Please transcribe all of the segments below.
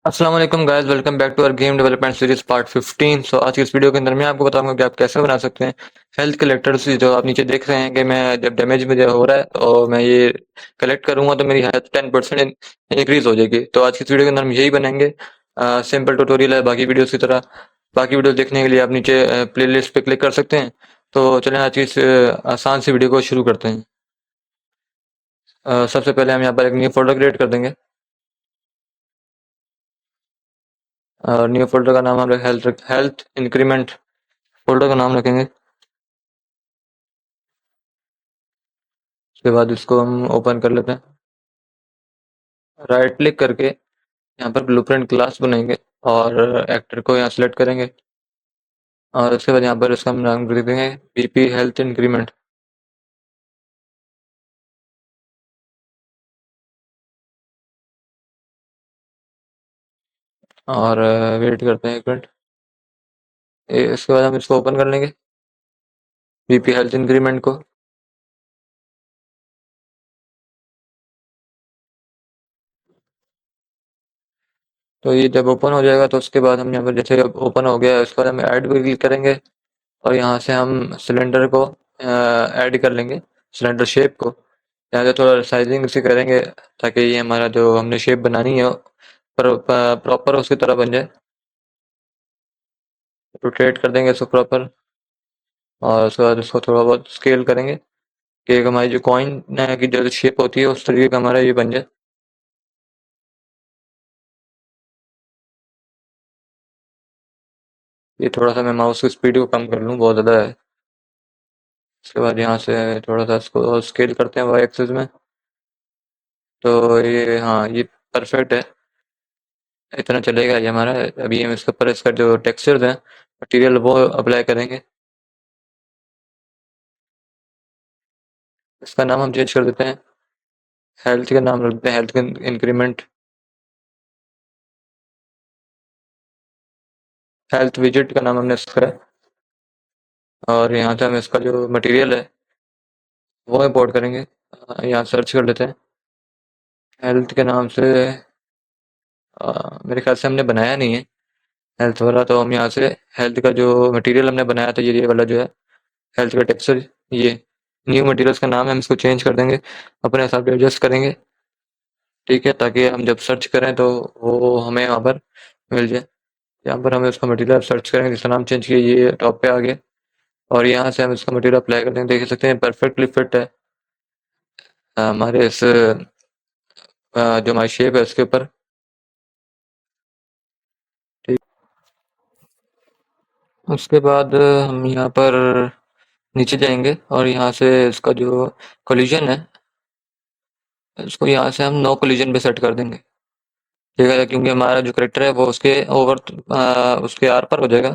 अस्सलाम वालेकुम guys, welcome back to our game development series part 15। आज की इस वीडियो के अंदर मैं आपको बताऊंगा कि आप कैसे बना सकते हैं हेल्थ कलेक्टर्स। जो आप नीचे देख रहे हैं कि मैं जब डैमेज मुझे हो रहा है तो मैं ये कलेक्ट करूंगा तो मेरी हेल्थ 10% इंक्रीज हो जाएगी। तो आज की इस वीडियो के अंदर हम यही बनाएंगे। सिंपल ट्यूटोरियल है बाकी वीडियोस की तरह। बाकी वीडियोस देखने के लिए आप नीचे प्ले लिस्ट पे क्लिक कर सकते हैं। तो चलें आज की इस आसान सी वीडियो को शुरू करते हैं। सबसे पहले हम यहाँ पर एक न्यू फोल्डर क्रिएट कर देंगे और न्यू फोल्डर का नाम हम हेल्थ हेल्थ इंक्रीमेंट फोल्डर का नाम रखेंगे। उसके बाद इसको हम ओपन कर लेते हैं। राइट क्लिक करके यहाँ पर ब्लूप्रिंट क्लास बनाएंगे और एक्टर को यहाँ सेलेक्ट करेंगे और उसके बाद यहाँ पर इसका हम नाम लिख देंगे बीपी हेल्थ इंक्रीमेंट। और वेट करते हैं 1 मिनट। इसके बाद हम इसको ओपन कर लेंगे बीपी हेल्थ इंक्रीमेंट को। तो ये जब ओपन हो जाएगा तो उसके बाद हम यहाँ पर जैसे ओपन हो गया उसके बाद हम ऐड पे क्लिक करेंगे और यहाँ से हम सिलेंडर को ऐड कर लेंगे, सिलेंडर शेप को। यहाँ से थोड़ा साइजिंग से करेंगे ताकि ये हमारा जो हमने शेप बनानी है पर प्रॉपर उसकी तरह बन जाए। रोटेट कर देंगे इसको प्रॉपर और उसके बाद इसको थोड़ा बहुत स्केल करेंगे कि एक हमारी जो कॉइन की जो शेप होती है उस तरीके का हमारा ये बन जाए। ये थोड़ा सा मैं माउस की स्पीड को कम कर लूँ, बहुत ज़्यादा है। उसके बाद यहाँ से थोड़ा सा इसको स्केल करते हैं वाई एक्सिस में। तो ये हाँ ये परफेक्ट है, इतना चलेगा ये हमारा। अभी हम इसके ऊपर इसका जो टेक्सचर्स हैं मटेरियल वो अप्लाई करेंगे। इसका नाम हम चेंज कर देते हैं, हेल्थ का नाम रख देते हैं हेल्थ इंक्रीमेंट। हेल्थ विजिट का नाम हमने इसका है और यहाँ से हम इसका जो मटेरियल है वो इंपोर्ट करेंगे। यहाँ सर्च कर लेते हैं हेल्थ के नाम से। मेरे ख्याल से हमने बनाया नहीं है हेल्थ वाला, तो हम यहाँ से हेल्थ का जो मटेरियल हमने बनाया था ये वाला जो है हेल्थ का टेक्सचर, ये न्यू मटेरियल्स का नाम है, हम इसको चेंज कर देंगे, अपने हिसाब से एडजस्ट करेंगे। ठीक है, ताकि हम जब सर्च करें तो वो हमें वहाँ पर मिल जाए। यहाँ पर हमें उसका मटेरियल सर्च करेंगे, जिसका नाम चेंज किया ये टॉप पे आ गया और यहाँ से हम इसका मटेरियल अप्लाई कर देंगे। देख सकते हैं परफेक्टली फिट है हमारे इस जो हमारी शेप है उसके ऊपर। ठीक, उसके बाद हम यहाँ पर नीचे जाएंगे और यहाँ से इसका जो कोलिजन है इसको यहाँ से हम नो कोलिजन पे सेट कर देंगे। ठीक है, क्योंकि हमारा जो करेक्टर है वो उसके उसके आर पर हो जाएगा।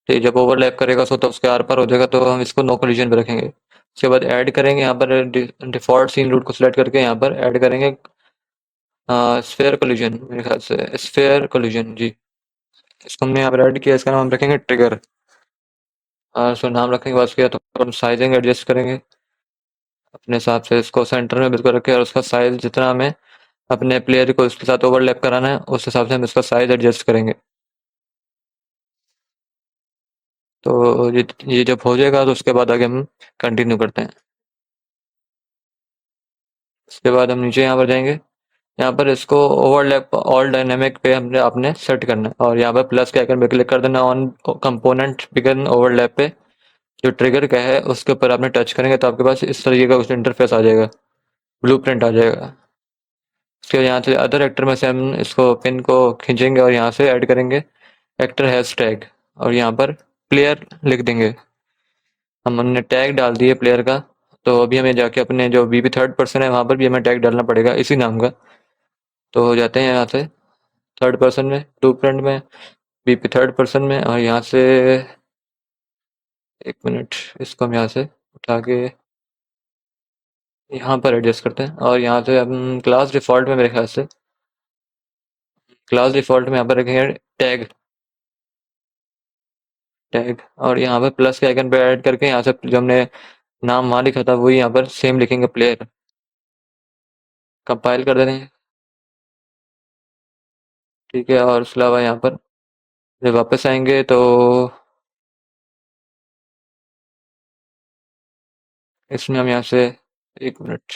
ठीक, जब ओवरलैप करेगा उसको तो उसके आर पर हो जाएगा, तो हम इसको नो कोलिजन पे रखेंगे। उसके बाद ऐड करेंगे यहाँ पर डिफॉल्ट सीन रूट को सिलेक्ट करके यहाँ पर ऐड करेंगे स्फेयर कोलिजन, मेरे ख्याल से स्फेयर कोलिजन जी। इसको हमने यहाँ पर ऐड किया, इसका नाम हम रखेंगे ट्रिगर। उसका नाम रखने के बाद उसके बाद हम साइजिंग एडजस्ट करेंगे अपने हिसाब से। इसको सेंटर में बिल्कुल रखें और उसका साइज जितना हमें अपने प्लेयर को उसके साथ ओवरलैप कराना है उस हिसाब से हम इसका साइज एडजस्ट करेंगे। तो ये जब हो जाएगा तो उसके बाद आगे हम कंटिन्यू करते हैं। उसके बाद हम नीचे यहाँ पर जाएंगे, यहाँ पर इसको ओवरलैप ऑल डायनेमिक पे हमने आपने सेट करना है और यहाँ पर प्लस के आइकन पे क्लिक कर देना ऑन कंपोनेंट बिगिन ओवरलैप पे। जो ट्रिगर का है उसके ऊपर आपने टच करेंगे तो आपके पास इस तरीके का कुछ इंटरफेस आ जाएगा, ब्लूप्रिंट आ जाएगा। फिर यहाँ से अदर एक्टर में से हम इसको पिन को खींचेंगे और यहाँ से ऐड करेंगे एक्टर हैश टैग और यहाँ पर प्लेयर लिख देंगे। हमने टैग डाल दिए प्लेयर का, तो अभी हमें जाके अपने जो बीबी थर्ड पर्सन है वहाँ पर भी हमें टैग डालना पड़ेगा इसी नाम का। तो हो जाते हैं यहाँ से थर्ड पर्सन में, टू फ्रंट में, बीपी थर्ड पर्सन में और यहाँ से 1 मिनट, इसको हम यहाँ से उठा के यहाँ पर एडजस्ट करते हैं और यहाँ से हम क्लास डिफॉल्ट में, मेरे ख्याल से क्लास डिफॉल्ट में यहाँ पर रखेंगे टैग। टैग और यहाँ पर प्लस के आइकन पे ऐड करके यहाँ से जो हमने नाम वहाँ लिखा था वही यहाँ पर सेम लिखेंगे प्लेयर। कंपाइल कर देंगे। ठीक है, और उसके अलावा यहाँ पर जब वापस आएंगे तो इसमें हम यहाँ से, एक मिनट,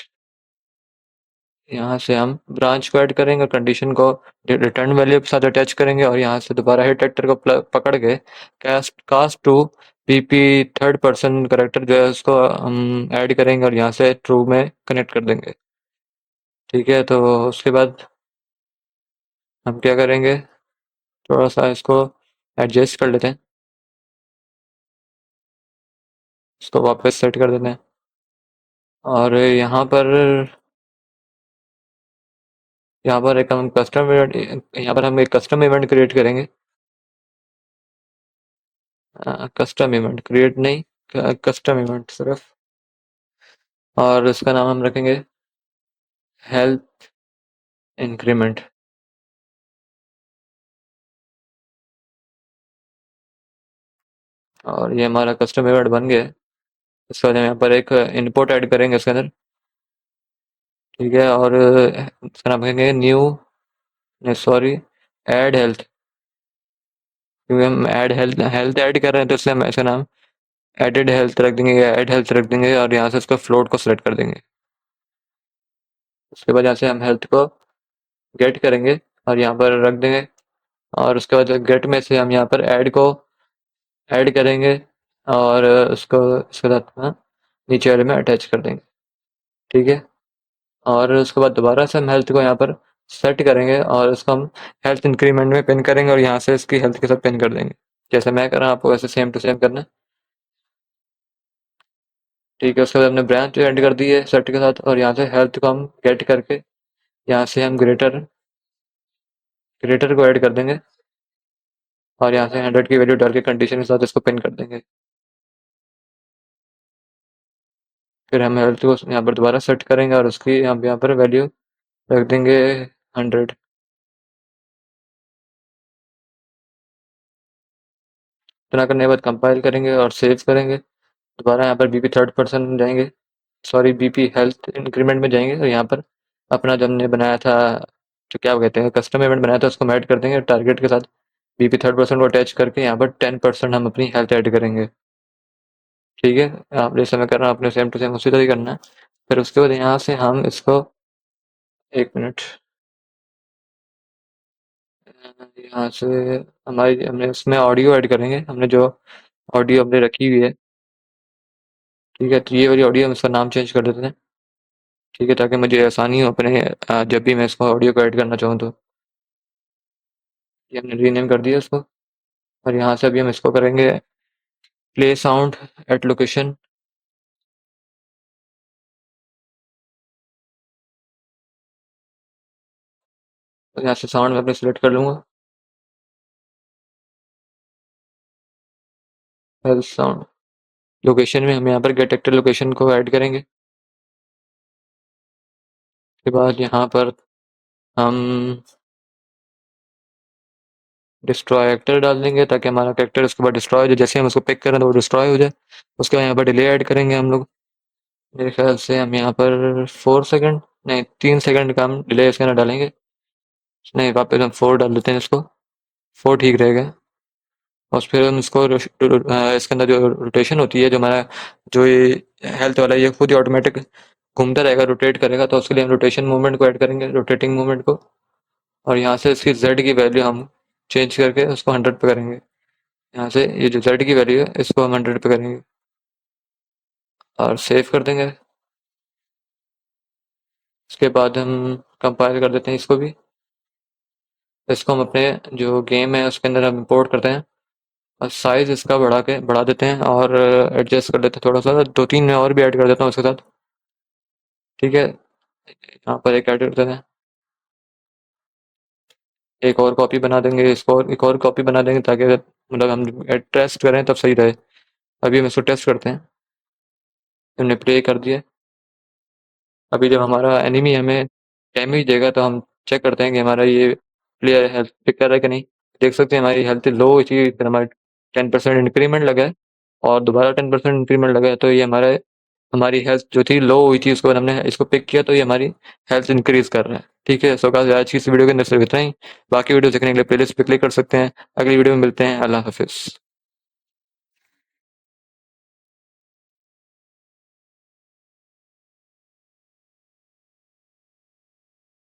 यहाँ से हम ब्रांच को ऐड करेंगे और कंडीशन को रिटर्न वैल्यू के साथ अटैच करेंगे, और यहाँ से दोबारा हिट एक्टर को पकड़ के cast cast to PP third person character जो है उसको हम ऐड करेंगे और यहाँ से ट्रू में कनेक्ट कर देंगे। ठीक है, तो उसके बाद हम क्या करेंगे, थोड़ा सा इसको एडजस्ट कर लेते हैं, इसको वापस सेट कर देते हैं, और यहाँ पर एक हम कस्टम इवेंट, यहाँ पर हम एक कस्टम इवेंट क्रिएट करेंगे। कस्टम इवेंट क्रिएट नहीं, कस्टम इवेंट सिर्फ, और इसका नाम हम रखेंगे हेल्थ इंक्रीमेंट। और ये हमारा कस्टम इवेंट बन गया है। इसके बाद हम यहाँ पर एक इनपुट ऐड करेंगे इसके अंदर। ठीक है, और इसका नाम रखेंगे न्यू, सॉरी, ऐड हेल्थ, क्योंकि हम ऐड हेल्थ हेल्थ ऐड कर रहे हैं तो इसलिए हम इसका नाम एडेड हेल्थ रख देंगे या ऐड हेल्थ रख देंगे, और यहाँ से इसको फ्लोट को सिलेक्ट कर देंगे। उसके बाद यहाँ से हम हेल्थ को गेट करेंगे और यहाँ पर रख देंगे, और उसके बाद गेट में से हम यहाँ पर ऐड को ऐड करेंगे और उसको इसके साथ नीचे वाले में अटैच कर देंगे। ठीक है, और उसके बाद दोबारा से हम हेल्थ को यहाँ पर सेट करेंगे और उसको हम हेल्थ इंक्रीमेंट में पिन करेंगे और यहाँ से इसकी हेल्थ के साथ पिन कर देंगे। जैसे मैं कर रहा हूँ आपको वैसे सेम टू सेम करना है। ठीक है, उसके बाद हमने ब्रांच ऐड कर दी है सेट के साथ, और यहाँ से हेल्थ को हम गेट करके यहाँ से हम ग्रेटर ग्रेटर को ऐड कर देंगे और यहाँ से 100 की वैल्यू डाल के कंडीशन के साथ इसको पिन कर देंगे। फिर हम हेल्थ को यहाँ पर दोबारा सेट करेंगे और उसकी हम यहाँ पर वैल्यू रख देंगे 100। इतना करने के बाद कंपाइल करेंगे और सेव करेंगे। दोबारा यहाँ पर बीपी थर्ड पर्सन जाएंगे, सॉरी बीपी हेल्थ इंक्रीमेंट में जाएंगे और यहाँ पर अपना जो हमने बनाया था, जो क्या कहते हैं कस्टम इवेंट बनाया था, उसको ऐड कर देंगे टारगेट के साथ। बीपी थर्ड पर्सन को अटैच करके यहाँ पर 10% हम अपनी हेल्थ ऐड करेंगे। ठीक है, आप जैसे मैं कर रहा हूँ अपने सेम टू सेम उसी तरह ही करना है। फिर उसके बाद यहाँ से हम इसको, एक मिनट, यहाँ से हमारी हमने उसमें ऑडियो ऐड करेंगे, हमने जो ऑडियो हमने रखी हुई है। ठीक है, तो ये वाली ऑडियो हम इसका नाम चेंज कर देते हैं। ठीक है, ताकि मुझे आसानी हो अपने जब भी मैं इसको ऑडियो को ऐड करना चाहूँ तो। ये हमने रीनेम कर दिया इसको, और यहाँ से अभी हम इसको करेंगे प्ले साउंड एट लोकेशन। तो यहाँ से साउंड मैं अपने सिलेक्ट कर लूँगा, हेल्थ साउंड। लोकेशन में हम यहाँ पर गेट एक्टर लोकेशन को ऐड करेंगे। उसके बाद यहाँ पर हम डिस्ट्रॉय एक्टर डाल देंगे ताकि हमारा कैरेक्टर उसके बाद डिस्ट्रॉय हो जाए, जैसे हम उसको पिक करें तो वो डिस्ट्रॉय हो जाए। उसके बाद यहाँ पर डिले ऐड करेंगे हम लोग। मेरे ख्याल से हम यहाँ पर 4 सेकंड, नहीं 3 सेकंड का हम डिले इसके अंदर डालेंगे। नहीं, वापस हम 4 डाल देते हैं इसको, 4 ठीक रहेगा। और फिर हम इसको इसके अंदर जो रोटेशन होती है, जो हमारा जो ये हेल्थ वाला ये खुद ही ऑटोमेटिक घूमता रहेगा, रोटेट करेगा, तो उसके लिए हम रोटेशन मूवमेंट को ऐड करेंगे, रोटेटिंग मूवमेंट को। और यहाँ से इसकी जेड की वैल्यू हम चेंज करके उसको 100 पे करेंगे। यहाँ से ये जो जेड की वैल्यू है इसको हम 100 पे करेंगे और सेव कर देंगे। उसके बाद हम कंपाइल कर देते हैं इसको भी। इसको हम अपने जो गेम है उसके अंदर हम इंपोर्ट करते हैं और साइज इसका बढ़ा देते हैं और एडजस्ट कर देते हैं थोड़ा सा, 2-3 में और भी ऐड कर देता हूँ उसके साथ। ठीक है, यहाँ पर एक ऐड कर देते हैं, एक और कॉपी बना देंगे, इसको एक और कॉपी बना देंगे ताकि मतलब हम टेस्ट करें तब सही रहे। अभी हम इसको टेस्ट करते हैं। हमने प्ले कर दिया। अभी जब हमारा एनिमी हमें डैमेज देगा तो हम चेक करते हैं कि हमारा ये प्लेयर हेल्थ पिक कर रहा है कि नहीं। देख सकते हैं हमारी हेल्थ लो हुई थी, फिर हमारा 10% इंक्रीमेंट लगा है और दोबारा 10% इंक्रीमेंट लगा है, तो ये हमारा हमारी हेल्थ जो थी लो हुई थी, उसके बाद हमने इसको पिक किया तो ये हमारी हेल्थ इंक्रीज कर रहा है। ठीक है, सो गाइस आज की इस वीडियो के अंदर सिर्फ इतना ही। बाकी वीडियो देखने के लिए प्लेलिस्ट पे क्लिक कर सकते हैं। अगली वीडियो में मिलते हैं। अल्लाह हाफिज़।